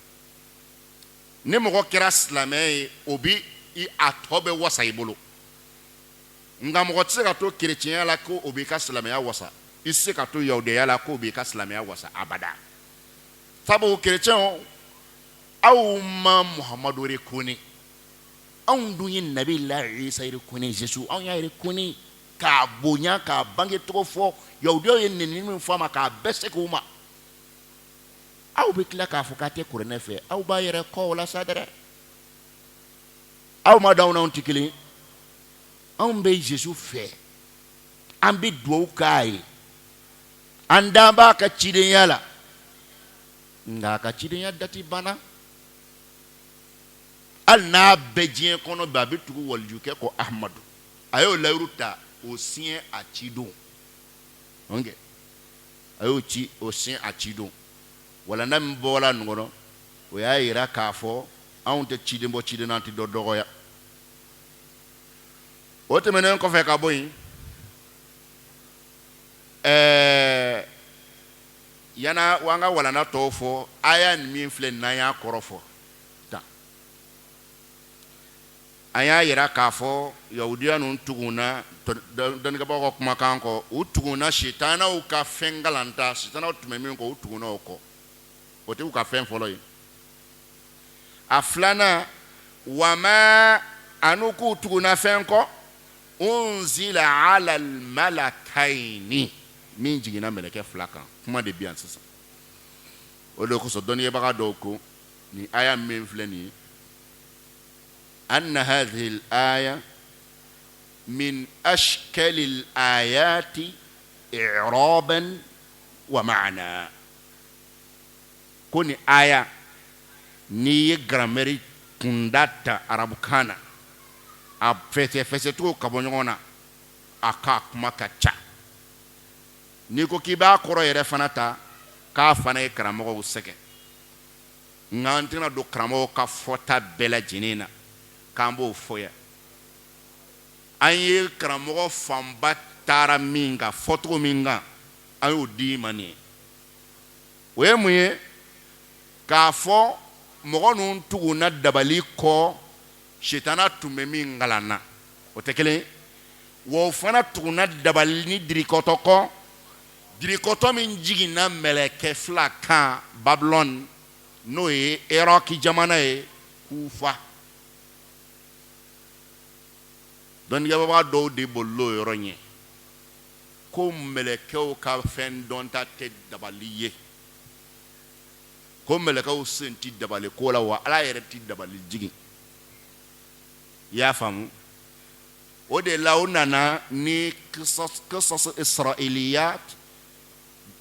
ni mɔgɔ kɛra silamɛ ye o bi a tɔ bɛ wasa i bolo nka mɔgɔ tɛ se ka to chrétienya la ko o b'i ka silamɛya wasa i tɛ se ka to yahudiya la ko o b'i ka silamɛya wasa abada sabu chrétiens aw ma Muhamadu rekoni anw dun ye nabiyilahi Isa rekoni Jésus anw y'a rekoni k'a bonya k'a bange tɔgɔ fɔ yahudiyaw ye nenini min fɔ a ma k'a bɛɛ segin u ma aw bɛ tila k'a fɔ k'a tɛ kuranɛ fɛ aw b'a yɛrɛ kɔ o la sa dɛrɛ aw ma d'anw n'anw tɛ kelen anw bɛ Jésus fɛ an bɛ dugawu k'a ye an dan b'a ka cidenya la nka a ka cidenya dati banna hali n'a bɛ diɲɛ kɔnɔ bi a bɛ tugu walijukɛ ko Ahmadu a y'o layiru ta o siɲɛ a cidon a y'o ci o siɲɛ a cidon walanda min bɔla nin kɔnɔ o y'a yira k'a fɔ anw tɛ ciden bɔ ciden na an tɛ dɔ dɔgɔya o tɛmɛnen kɔfɛ ka bɔ yen yana an ka walanda tɔw fɔ aya nin min filɛ n'an y'a kɔrɔ fɔ tan an y'a yira k'a fɔ yahudiya ninnu tugunna dɔnnikɛbagaw ka kumakan kɔ u tugunna sitanaw ka fɛn galanta sitanaw tun bɛ min kɔ u tugunna o kɔ o tɛ u ka fɛn fɔlɔ ye a filanan wa ma anu k'u tugunna fɛn kɔ unzila ala al-malakayni min jiginna mɛlɛkɛ fila kan kuma de bi yan sisan o de kosɔn dɔnnikɛbaga dɔw ko ni aya min filɛ nin ye anna hadhihi al-aya min ashkali al-ayati i'raban wa ma'na ko ni aya ni ye grammaire kunda ta arabukan na a fɛsɛfɛsɛcogo ka bɔ ɲɔgɔn na a ka kuma ka ca n'i ko k'i b'a kɔrɔ yɛrɛ fana ta k'a fana ye karamɔgɔw sɛgɛn nka an tɛna don karamɔgɔw ka fɔta bɛɛ lajɛlen na k'an b'o fɔ yan an ye karamɔgɔ fanba taara min kan fɔcogo min kan an y'o di ma nin ye o ye mun ye k'a fɔ mɔgɔ ninnu tuguna dabali kɔ sitana tun bɛ min kalan na o tɛ kelen ye wa o fana tuguna dabali ni dirikɔtɔ kɔ dirikɔtɔ min jiginna mɛlɛkɛ fila kan Babylone n'o ye Iraki jamana ye Kufa dɔnnikɛbaa dɔw de bolila o yɔrɔ ɲɛ ko mɛlɛkɛw ka fɛn dɔnta tɛ dabali ye ko mɛlɛkɛw sen tɛ dabali ko la wa Ala yɛrɛ tɛ dabali jigin i y'a faamu o de la o nana ni qisas israiliyat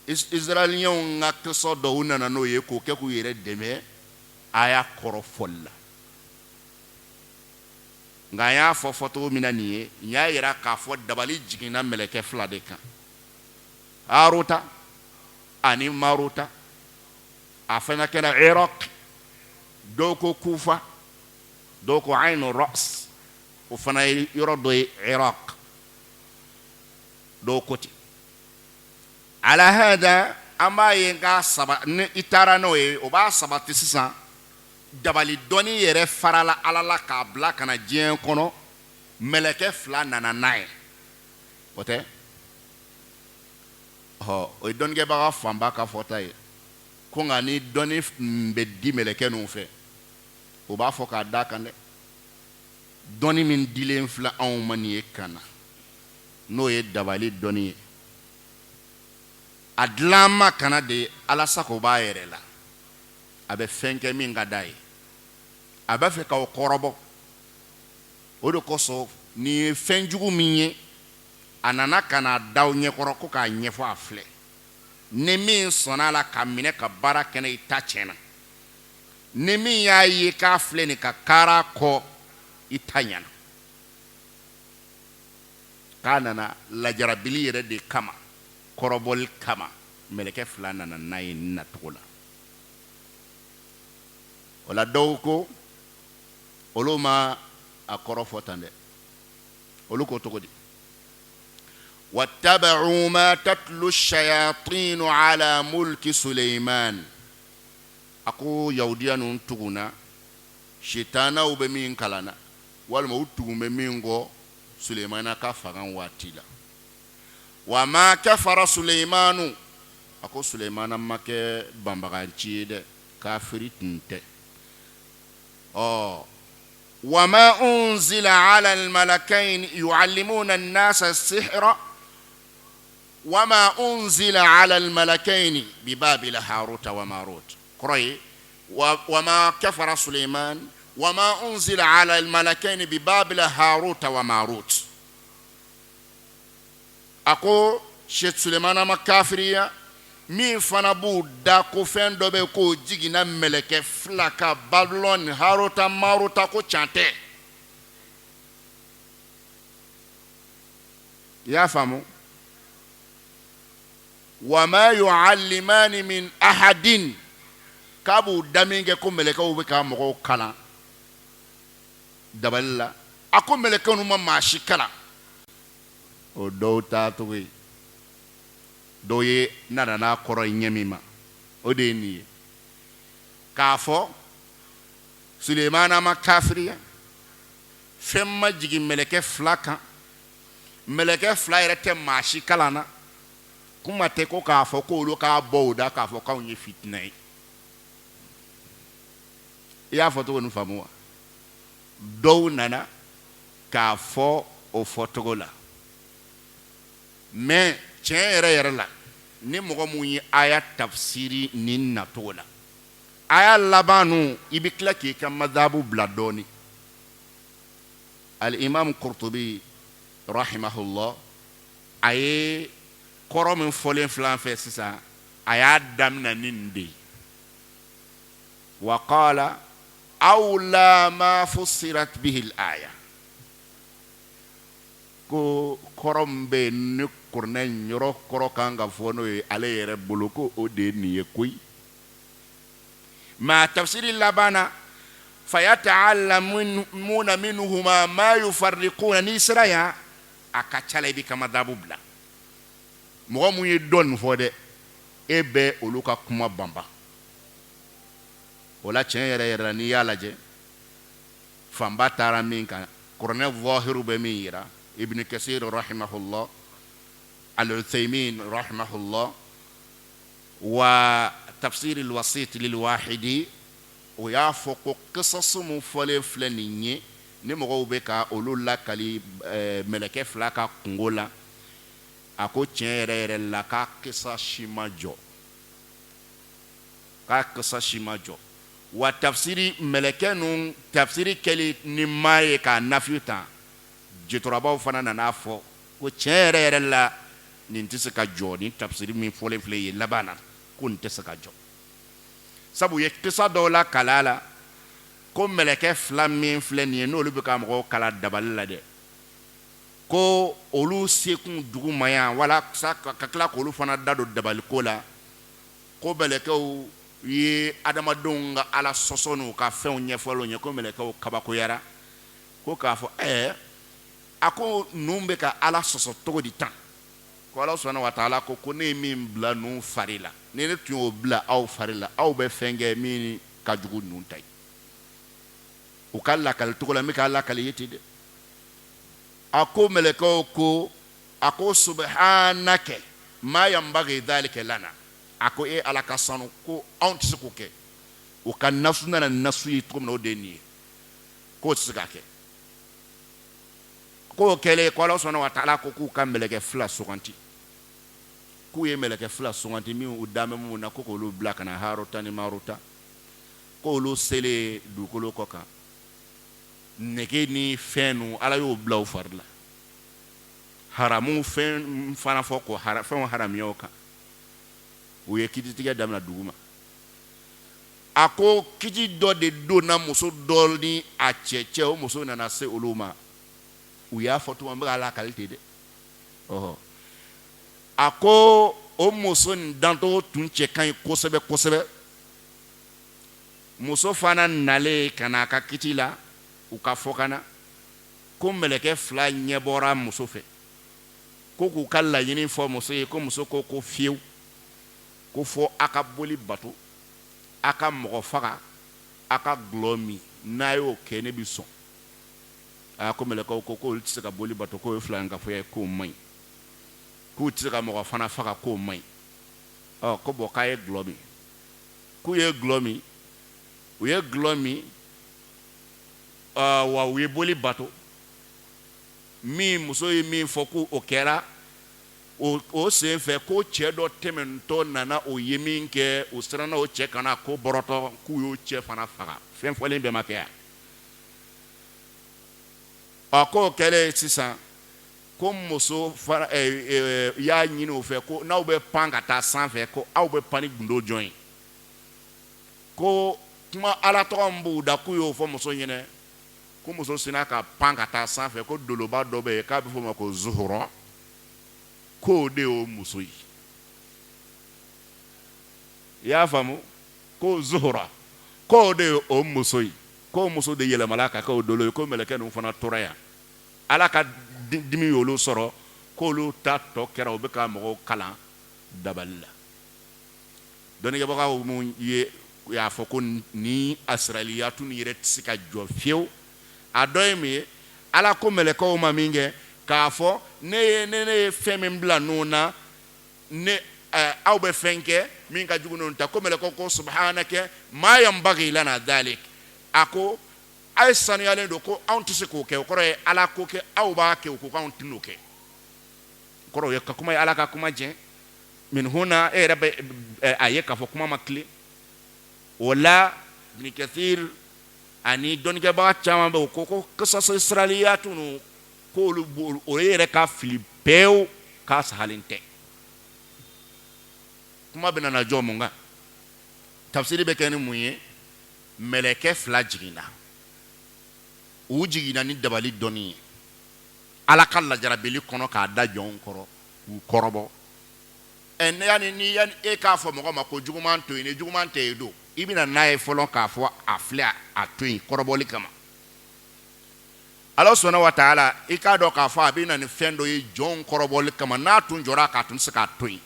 israɛliyɛnw ka qisas dɔw nana n'o ye k'o kɛ k'u yɛrɛ dɛmɛ aya kɔrɔ fɔli la nka an y'a fɔ fɔcogo min na nin ye n y'a yira k'a fɔ dabali jiginna mɛlɛkɛ fila de kan Haruta ani Maruta a fana kɛra Iraq dɔw ko Kufa dɔw ko Ainu Ras o fana ye yɔrɔ dɔ ye Iraq dɔw ko ten ala hada an b'a ye nka saba ni i taara n'o ye o b'a sabati sisan dabali dɔnni yɛrɛ farala Ala la k'a bila ka na diɲɛ kɔnɔ mɛlɛkɛ fila nana n'a ye o tɛ o ye dɔnnikɛbaga fanba ka fɔta ye ko nka ni dɔnni bɛ di mɛlɛkɛ ninnu fɛ o b'a fɔ k'a d'a kan dɛ dɔnni min dilen filɛ anw ma nin ye kan na n'o ye dabali dɔnni ye a dilan ma kana de Ala sago b'a yɛrɛ la a bɛ fɛn kɛ min ka d'a ye a b'a fɛ k'aw kɔrɔbɔ o de kosɔn nin ye fɛn jugu min ye a nana ka na da aw ɲɛkɔrɔ ko k'a ɲɛfɔ a filɛ ni min sɔnna a la ka minɛ ka baara kɛ i ta tiɲɛna ni min y'a ye k'a filɛ nin ka kaara kɔ i ta ɲɛna k'a nana lajarabili yɛrɛ de kama kɔrɔbɔli kama mɛlɛkɛ fila nana n'a ye nin nacogo la o la dɔw ko olu ma a kɔrɔ fɔ tan dɛ olu ko cogo di واتبعوا ما تتلو الشياطين على ملك سليمان أكو يهوديان تغنا شيطانا وبمين كلانا والما تغم بمين غو سليمان كفران واتيلا وما كفر سليمان أكو سليمان ما كي بامبغانشي ده كافري تنته وما أنزل على الملكين يعلمون الناس السحر وما أنزل على الملكين ببابل هاروت وماروت قرأي وما كفر سليمان وما أنزل على الملكين ببابل هاروت وماروت أكو شيخ سليمان ما كافرية مين فنبو داكو فين دوبي كو جيجينا ملكة فلاكا بابلون هاروت ماروت كو چانته يا فامو وما يعلمان من أحد كابو دامينجي كو ملكة وبكا مغو كلا دبالا أكو ملكة نما ماشي كلا o dɔw taatogo ye dɔw ye nana n'a kɔrɔ ye ɲɛ min ma o de ye nin ye k'a fɔ Sulemana ma kafiriya fɛn ma jigin mɛlɛkɛ fila kan mɛlɛkɛ fila yɛrɛ tɛ maa si kalan na kuma tɛ ko k'a fɔ k'olu k'a bɔ o da k'a fɔ k'anw ye fitina ye i y'a fɔ cogo nin faamu wa dɔw nana k'a fɔ o fɔcogo la mais tiɲɛ yɛrɛ yɛrɛ la ni mɔgɔ mun ye aya tafsiri nin nacogo la aya laban nu i bɛ tila k'i ka madhabu bila dɔɔni al-imam Qurtubi rahimahullah a ye kɔrɔ min fɔlen filan fɛ sisan a y'a daminɛ ni nin de ye wa qala awla ma fussirat bihi al-aya ko kɔrɔ min bɛ yen ni kuranɛ yɔrɔ kɔrɔ kan ka fɔ n'o ye ale yɛrɛ bolo ko o de ye nin ye koyi mais a tafsiri laban na fayata'allamuna minhuma ma yufarriquna ni siraya akachala bi kama dabubla mo mu ye don fo de ebe oluka kuma bamba wala chen yere ni yala je famba tara min kan korne zahiru be mira ibn kasir rahimahullah al-uthaymin rahimahullah wa tafsir al-wasit lil-wahidi o ya foko qisas mu fole flaninye ni mo be ka olula kali meleke flaka kungola ako chere la ka qisa shimajo wa tafsiri meleke nun tafsiri keli ni maye ka nafyuta jitoraba fana na nafo ko chere la ni ntisaka jo ni tafsiri min fole fle labana ko ntisaka jo sabu ye qisa dola kalala ko meleke flam min fle ni no lubi ka mo kala daballa de ko olu sekun dugu maya wala ka kala ko olu fana dado dabal ko la ko meleke ye adamadonga ala sosonu ka fe onye folo nye ko meleke kabako yara ko ka fo ako numbe ka ala soso togo di tan ko ala subhanahu wa ta'ala ko ne min bla nu farila ne tun o bla aw farila aw be fenge min ka jugu nun tay o kala kal to la mi kala kal yiti de ako meleko ko ako subhanaka ma yambagi dhalika lana ako ala kasanu ko on tsuko ke o kan nafsu na nasu yi to no de ni ko tsika ke ko kele ko Allah subhanahu wa ta'ala ko ku kan meleke fla suganti ku ye meleke fla suganti mi u dame mu na ko lu black na haruta ni maruta ko lu sele du ko lu koka nege ni fenu ala yo blaw farla haramu fen fana foko haram yoka u ye kiti tiga damna duguma ako kiti do de do na muso dol ni a cheche o muso na se uluma u ya foto mba ala kalite de ako o muso ndanto tunche kan kosebe muso fana nale kana ka kitila u ka fokana ko meleke fla nyebora muso fe ko ku kala yini fo muso ko muso ko fiu ko fo aka boli bato aka mogo faga aka glomi nayo kene bison ako meleke ko tsika boli bato ko fla nga fo ko mai ku tsika mogo fana faga ko mai ko boka ye glomi ku ye glomi u ye glomi wa we boli bato mi muso yi mi fo ko o kera o se fe ko che do temento nana o yemin ke o strana o che kana ko boroto ku yo che fana faga fen fo lembe makya ako kele sisa ko muso fara ya nyino fe ko na o be panga ta san fe ko a o be pani gundo join ko kuma ala to mbu da ku yo fo muso nyene ko muso sinaka panga ta san fe ko doloba do be ka be fo mako zuhura ko de o muso yi ya famu ko zuhura ko de o muso yi ko muso de yele malaka ko dolo ko meleke no fana toraya ala ka dimi yolo soro ko lu ta to kera o be ka mo kala daballa doni ga baka mu ye ya foko ni asraliyatu ni ret sika jo fiu adoymi ala ko meleke o maminge ka fo ne femem bla nuna ne aw be fenke min ka jugu non ta ko meleke ko subhanaka ma yambagi lana dhalik ako ay sanu yalen do ko antu ko ke ko re ala ko ke aw ba ke ko kan tinuke ko ye ka kuma ala ka kuma je min huna rabbi ayeka fo kuma makli wala ibn kathir ani don ke ba chama be ko qisas israiliyatu no ko lu o yere ka filipeu ka sahalinte kuma bena na jomunga tafsiri be kene muye meleke fla jigina o jigina ni dabali doni ala kala jarabeli kono ka da jon koro u korobo ni yan e k'a fɔ mɔgɔ ma ko juguman to yen ni juguman tɛ yen don i bɛna n'a ye fɔlɔ k'a fɔ a filɛ a to yen kɔrɔbɔli kama Ala sɔnna wa taala i k'a dɔn k'a fɔ a bɛ na ni fɛn dɔ ye jɔnw kɔrɔbɔli kama n'a tun jɔra k'a tun tɛ se k'a to yen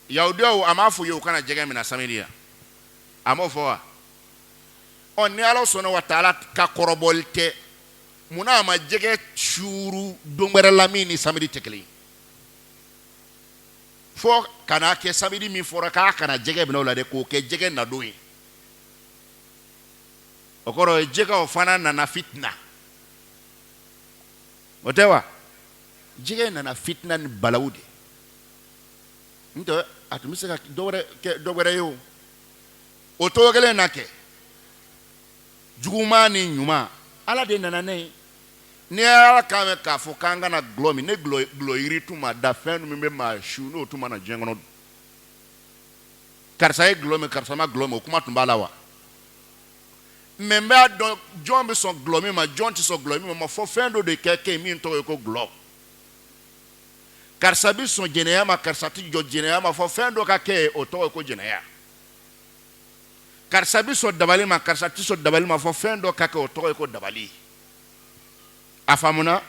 yahudiyaw a m'a fɔ ye u kana jɛgɛ minɛ samedi ya a m'o fɔ wa ni Ala sɔnna wa taala ka kɔrɔbɔli tɛ munna a ma jɛgɛ suuru don wɛrɛ la min ni samedi tɛ kelen ye fo kana kɛ samedi min fɔra k'a kana jɛgɛ minɛ o la dɛ k'o kɛ jɛgɛ nadon ye o kɔrɔ ye jɛgɛw fana nana fitina o tɛ wa jɛgɛ nana fitina ni balawu de n'o a tun bɛ se ka dɔ wɛrɛ ye o cogo kelen na kɛ juguman ni ɲuman Ala de nana ne ye ni Ala k'a mɛn k'a fɔ k'an kana gulɔ min ne gulɔ yiri tun ma da fɛn min bɛ maa su n'o tun ma na diɲɛ kɔnɔ karisa ye gulɔ min karisa ma gulɔ min o kuma tun b'a la wa mɛ n b'a dɔn jɔn bɛ sɔn gulɔ min ma jɔn tɛ sɔn gulɔ min ma fɔ fɛn dɔ de kɛ min tɔgɔ ye ko gulɔ karisa bɛ sɔn jɛnɛya ma karisa tɛ jɔ jɛnɛya ma fɔ fɛn dɔ ka kɛ o tɔgɔ ye ko jɛnɛya karisa bɛ sɔn dabali ma karisa tɛ sɔn dabali ma fɔ fɛn dɔ ka kɛ o tɔgɔ ye ko dabali a faamuna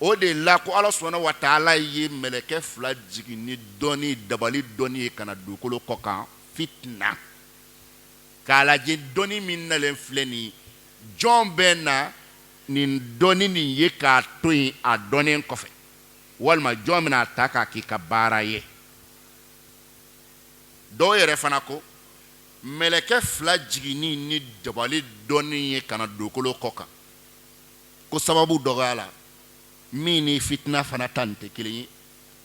o de la ko Ala sɔnna wa taala ye mɛlɛkɛ fila jigin ni dɔnni dabali dɔnni ye ka na dugukolo kɔ kan fitina k'a lajɛ dɔnni min nalen filɛ nin ye jɔn bɛ na nin dɔnni nin ye k'a to yen a dɔnnen kɔfɛ walima jɔn bɛna a ta k'a k'i ka baara ye dɔw yɛrɛ fana ko mɛlɛkɛ fila jiginni ni dabali dɔnni ye ka na dugukolo kɔ kan ko sababu dɔgɔya la min ni fitina fana ta nin tɛ kelen ye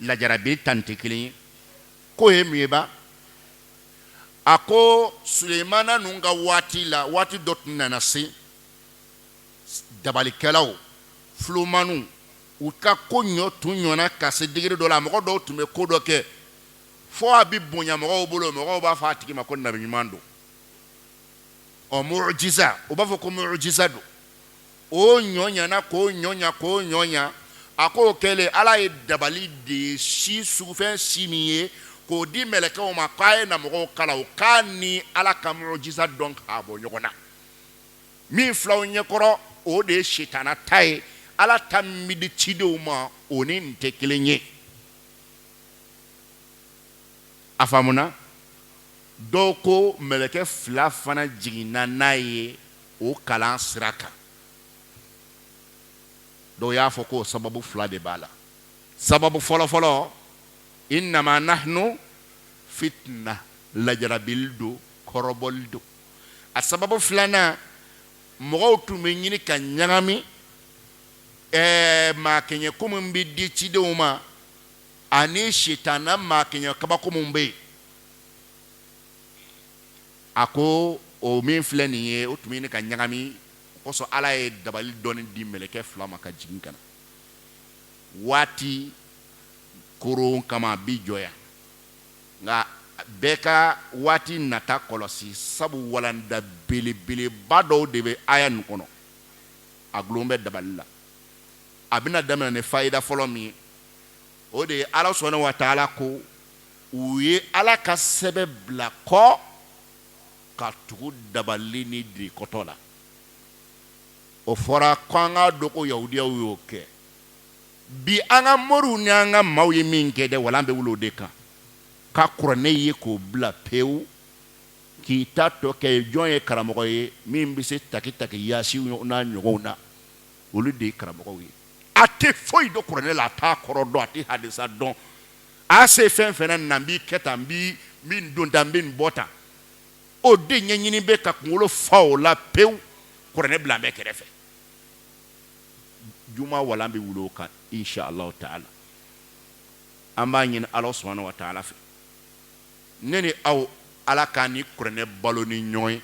lajarabi ta nin tɛ kelen ye ko ye mun ye ba a ko Sulemana ninnu ka waati la waati dɔ tun nana se dabalikɛlaw filomaniw u ka ko ɲɔ tun ɲɔna ka se digiri dɔ la mɔgɔ dɔw tun bɛ ko dɔ kɛ fo a bɛ bonya mɔgɔw bolo mɔgɔw b'a fɔ a tigi ma ko nabi ɲuman don mu'jiza u b'a fɔ ko mu'jiza don o ɲɔɲana k'o ɲɔɲa a k'o kɛlen Ala ye dabali de ye si sugufɛn si min ye k'o di mɛlɛkɛw ma k'a ye na mɔgɔw kala o k'a ni Ala ka mu'jiza dɔn k'a bɔ ɲɔgɔn na min filaw ɲɛkɔrɔ o de ye sitana ta ye Ala ta min bɛ di cidenw ma o ni nin tɛ kelen ye a faamuna dɔw ko mɛlɛkɛ fila fana jiginna n'a ye o kalan sira kan dɔw y'a fɔ ko sababu fila de b'a la sababu fɔlɔfɔlɔ innama nahnu fitna lajarabili don kɔrɔbɔli don a sababu filanan mɔgɔw tun bɛ ɲini ka ɲagami maakɛɲɛ ko min bɛ di cidenw ma ani sitana maakɛɲɛ kabako min bɛ yen a ko o min filɛ nin ye o tun bɛ ɲini ka ɲagami kosɔn Ala ye dabali dɔnni di mɛlɛkɛ fila ma ka jigin ka na waati koron kama a bi jɔya nka bɛɛ ka waati nata kɔlɔsi sabu walanda belebeleba dɔw de bɛ aya nin kɔnɔ a gulon bɛ dabali la a bɛna daminɛ ni fayida fɔlɔ min ye o de ye Ala sɔnna wa taala ko u ye Ala ka sɛbɛn bila kɔ ka tugu dabali ni dirikɔtɔ la o fɔra ko an k'a dɔn ko yahudiyaw y'o kɛ bi an ka moriw ni an ka maaw ye min kɛ dɛ wala an bɛ wuli o de kan ka kuranɛ ye k'o bila pewu k'i ta tɔ kɛ jɔn ye karamɔgɔ ye min bɛ se taki yaasiw n'a ɲɔgɔnw na olu de ye karamɔgɔw ye a tɛ foyi dɔn kuranɛ la a t'a kɔrɔ dɔn a tɛ hadisa dɔn a se fɛn fɛn na n b'i kɛ tan n b'i don tan n bɛ nin bɔ tan o de ɲɛɲini bɛ ka kunkolo fa o la pewu kuranɛ bila an bɛɛ kɛrɛfɛ juma wala an bɛ wuli o kan inshallah ta'ala an b'a ɲini Ala subhanahu wa ta'ala fɛ ne ni aw Ala k'an ni kuranɛ balo ni ɲɔgɔn ye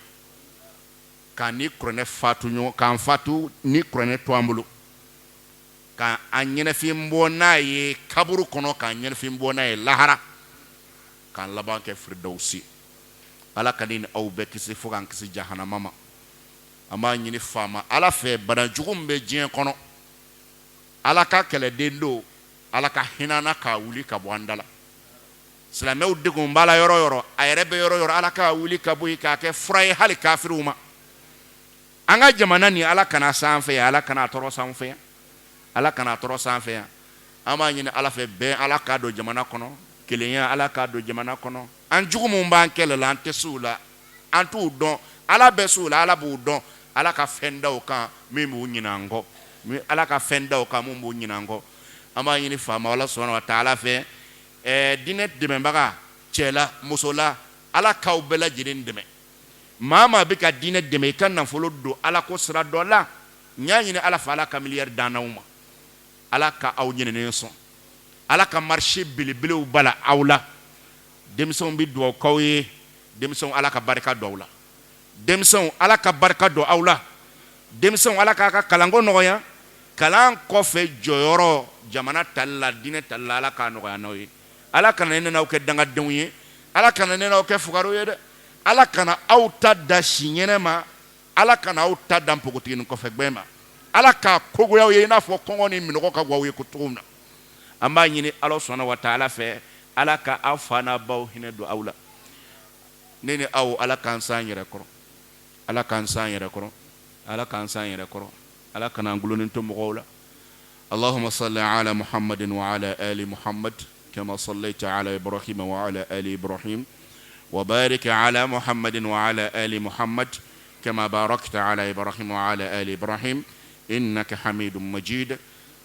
k'an ni kuranɛ fatu ɲɔgɔn k'an fatu ni kuranɛ to an bolo k'an ɲɛnafin bɔ n'a ye kaburu kɔnɔ k'an ɲɛnafin bɔ n'a ye lahara k'an laban kɛ firdausi Ala ka ni aw bɛɛ kisi fo k'an kisi jahanama ma an b'a ɲini faama Ala fɛ banajugu min bɛ diɲɛ kɔnɔ Ala ka kɛlɛden don Ala ka hinana k'a wuli ka bɔ an da la silamɛw degun b'a la yɔrɔ yɔrɔ a yɛrɛ bɛ yɔrɔ yɔrɔ ala ka wuli ka bɔ yen k'a kɛ fura ye hali kafiriw ma an ka jamana ni ala kana s'an fɛ yan ala kana tɔɔrɔ s'an fɛ yan ala kana tɔɔrɔ s'an fɛ yan an b'a ɲini ala fɛ bɛn ala k'a don jamana kɔnɔ kelenya ala k'a don jamana kɔnɔ an jugu mun b'an kɛlɛ la an tɛ s'u la an t'u dɔn ala bɛ s'u la ala b'u dɔn ala ka fɛn da o kan min b'u ɲinɛ an kɔ ala ka fɛn da o kan min b'u ɲinɛ an kɔ an b'a ɲini faama ala sɔnna wa taala fɛ diinɛ dɛmɛbaga cɛla musola ala k'aw bɛɛ lajɛlen dɛmɛ maa maa bɛ ka diinɛ dɛmɛ i ka nafolo don ala ko sira dɔ la n y'a ɲini ala fɛ ala ka miliyari d'an n'aw ma ala ka aw ɲinɛnen sɔn ala ka marché belebelew bala aw la denmisɛnw bɛ dugawu k'aw ye denmisɛnw ala ka barika don aw la denmisɛnw ala ka barika don aw la denmisɛnw ala k'a ka kalanko nɔgɔya kalan kɔfɛ jɔyɔrɔ jamana tali la diinɛ tali la ala k'a nɔgɔya n'aw ye ala kana ne n'aw kɛ dangadenw ye ala kana ne n'aw kɛ fugariw ye dɛ ala kana aw ta da si ɲɛnɛ ma ala kana aw ta da npogotiginin kɔfɛ gbɛn ma ala k'a kogoyaw ye i n'a fɔ kɔngɔ ni minɔgɔ ka bɔ aw ye cogo min na an b'a ɲini ala sɔnna wa taala fɛ ala ka aw fa n'a baw hinɛ don aw la ne ni aw ala k'an s'an yɛrɛ kɔrɔ ala k'an s'an yɛrɛ kɔrɔ ala k'an s'an yɛrɛ kɔrɔ ala kana an gulonin to mɔgɔw la اللهم صل على محمد وعلى آل محمد كما صليت على إبراهيم وعلى آل إبراهيم وبارك على محمد وعلى آل محمد كما باركت على إبراهيم وعلى آل إبراهيم إنك حميد مجيد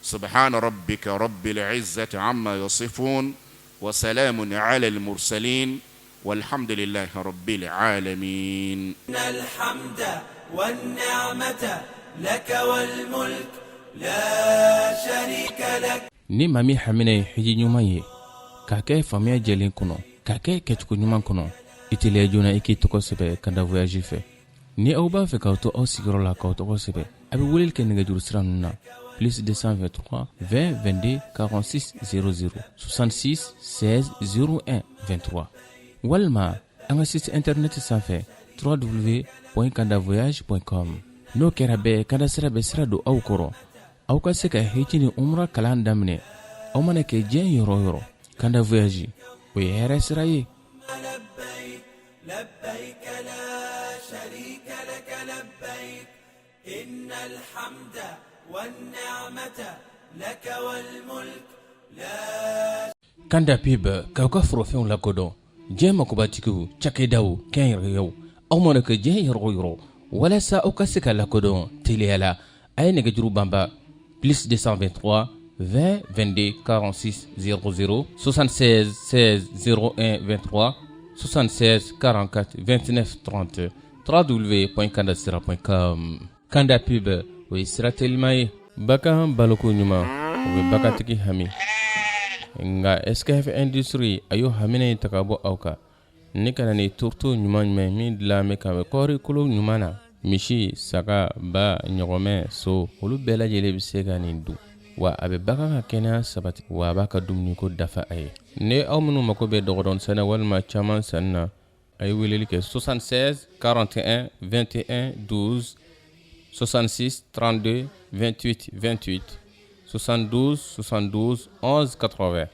سبحان ربك رب العزة عما يصفون وسلام على المرسلين والحمد لله رب العالمين إن الحمد والنعمة لك والملك لا شريك لك ni maa min hamina ye hiji ɲuman ye k'a kɛ faamuya jɛlen kɔnɔ k'a kɛ kɛcogo ɲuman kɔnɔ i teliya joona i k'i tɔgɔ sɛbɛ kanda voyage fɛ ni aw b'a fɛ k'aw to aw sigiyɔrɔ la k'aw tɔgɔ sɛbɛ a bɛ weleli kɛ nɛgɛjuru sira ninnu na plus 223 20 22 46 00 66 16 01 23 walima an ka site internet sanfɛ www.kandavoyage.com n'o kɛra bɛɛ kanda sira bɛ sira don aw kɔrɔ aw ka se ka hiji ni umra kalan daminɛ aw mana kɛ diɲɛ yɔrɔ o yɔrɔ kanda voyage o ye hɛrɛ sira ye لبيك لا شريك لك لبيك إن الحمد والنعمة لك والملك لا kanda pib k'aw ka forofɛnw lakodɔn diɲɛ makobatigiw cakɛdaw kɛnyɛrɛyew aw mana kɛ diɲɛ yɔrɔ o yɔrɔ walasa aw ka se ka lakodɔn teliya la a ye nɛgɛjuru banba plus 223 20 22 46 00 76 16 01 23 76 44 29 30 www.kandasira.com kanda pub o ye sira telima ye bagan baloko ɲuman o bɛ bagantigi hami nga SKF industry a y'o hamina ye ta ka bɔ aw kan ni kana ni turto ɲuman ɲuman min dilan bɛ ka bɛ kɔɔri kolo ɲuman na misi saga ba ɲɔgɔmɛ so olu bɛɛ lajɛlen bɛ se ka nin dun wa a bɛ bagan ka kɛnɛya sabati wa a b'a ka dumuni ko dafa a ye ni aw minnu mako bɛ dɔgɔdɔn sɛnɛ walima caman sanni na a ye weleli kɛ 76 41 21 12 66 32 28 28 72 72 11 80